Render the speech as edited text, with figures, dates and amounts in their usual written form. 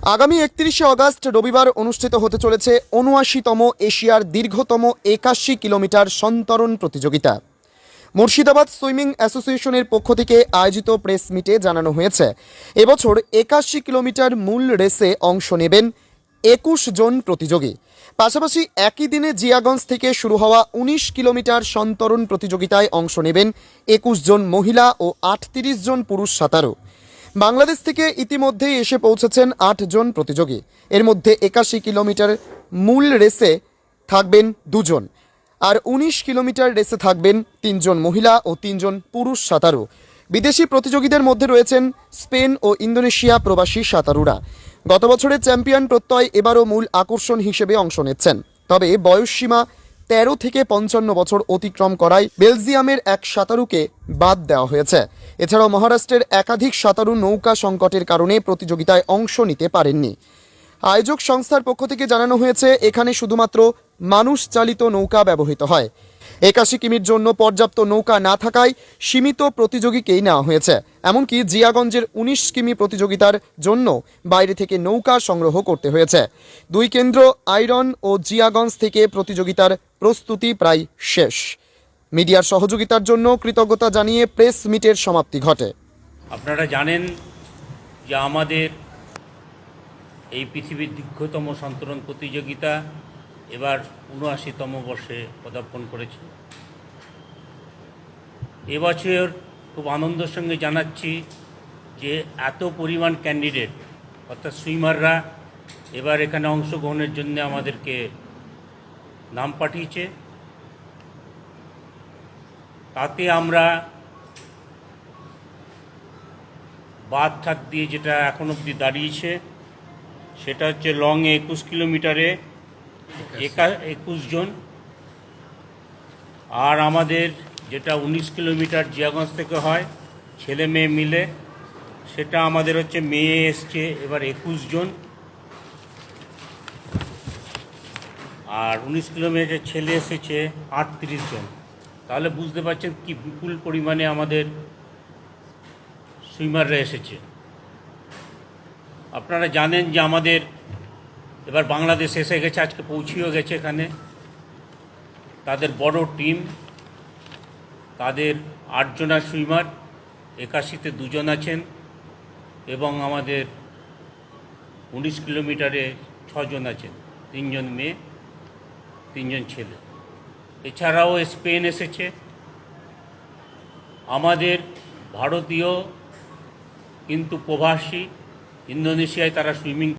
আগামী 31শে অগাস্ট রবিবার অনুষ্ঠিত হতে চলেছে ৭৯তম এশিয়ার দীর্ঘতম ৮১ কিলোমিটার সন্তরণ প্রতিযোগিতা। মুর্শিদাবাদ সুইমিং অ্যাসোসিয়েশনের পক্ষ থেকে আয়োজিত প্রেস মিটে জানানো হয়েছে, এবছর ৮১ কিলোমিটার মূল রেসে অংশ নেবেন ২১ জন প্রতিযোগী। পাশাপাশি একই দিনে জিয়াগঞ্জ থেকে শুরু হওয়া ১৯ কিলোমিটার সন্তরণ প্রতিযোগিতায় অংশ নেবেন ২১ জন মহিলা ও ৩৮ জন পুরুষ সাঁতারু। বাংলাদেশ থেকে ইতিমধ্যেই এসে পৌঁছেছেন ৮ জন প্রতিযোগী। এর মধ্যে ৮১ কিলোমিটার মূল রেসে থাকবেন ২ জন, আর ১৯ কিলোমিটার রেসে থাকবেন ৩ জন মহিলা ও ৩ জন পুরুষ সাঁতারু। বিদেশি প্রতিযোগীদের মধ্যে রয়েছেন স্পেন ও ইন্দোনেশিয়া প্রবাসী সাঁতারুরা। গত বছরের চ্যাম্পিয়ন প্রত্যয় এবারও মূল আকর্ষণ হিসেবে অংশ নিচ্ছেন। তবে বয়সসীমা ১৩ থেকে ৫৫ বছর অতিক্রম করায় বেলজিয়ামের এক সাঁতারুকে বাদ দেওয়া হয়েছে। এছাড়াও মহারাষ্ট্রের একাধিক সাঁতারু নৌকা সংকটের কারণে প্রতিযোগিতায় অংশ নিতে পারেননি। আয়োজক সংস্থার পক্ষ থেকে জানানো হয়েছে, এখানে শুধুমাত্র মানুষ চালিত নৌকা ব্যবহৃত হয়। ৮১ কিমির জন্য পর্যাপ্ত নৌকা না থাকায় সীমিত প্রতিযোগীকেই নেওয়া হয়েছে। এমনকি জিয়াগঞ্জের ১৯ কিমি প্রতিযোগিতার জন্য বাইরে থেকে নৌকা সংগ্রহ করতে হয়েছে। দুই কেন্দ্র আইরন ও জিয়াগঞ্জ থেকে প্রতিযোগিতার প্রস্তুতি প্রায় শেষ। মিডিয়ার সহযোগিতার জন্য কৃতজ্ঞতা জানিয়ে প্রেস মিটের সমাপ্তি ঘটে। আপনারা জানেন যে আমাদের এই পৃথিবীর দীর্ঘতম সন্তরণ প্রতিযোগিতা এবার ৭৯তম বর্ষে পদার্পণ করেছে। এবছর খুব আনন্দের সঙ্গে জানাচ্ছি যে এত পরিমাণ ক্যান্ডিডেট অর্থাৎ সুইমাররা এবার এখানে অংশগ্রহণের জন্য আমাদেরকে নাম পাঠিয়েছে। তাতে আমরা বাদ থাক দিয়ে যেটা এখন অবধি দাঁড়িয়েছে সেটা হচ্ছে লংয়ে ২১ কিলোমিটারে ২১ জন, আর আমাদের যেটা ১৯ কিলোমিটার জিয়াগঞ্জ থেকে হয় ছেলে মেয়ে মিলে, সেটা আমাদের হচ্ছে মেয়ে এসছে এবার ২১ জন, আর ১৯ কিলোমিটার ছেলে এসেছে ৩৮ জন। তাহলে বুঝতে পারছেন কি বিপুল পরিমাণে আমাদের সুইমাররা এসেছে। আপনারা জানেন যে আমাদের এবার বাংলাদেশ এসে গেছে, আজকে পৌঁছেও গেছে এখানে। তাদের বড় টিম, তাদের ৮ জনা সুইমার, ৮১তে ২ জন আছেন এবং আমাদের ১৯ কিলোমিটারে ৬ জন আছেন, ৩ জন মেয়ে ৩ জন ছেলে। এছাড়াও স্পেন এসেছে। আমাদের ভারতীয় কিন্তু প্রবাসী ইন্দোনেশিয়ায় তারা সুইমিং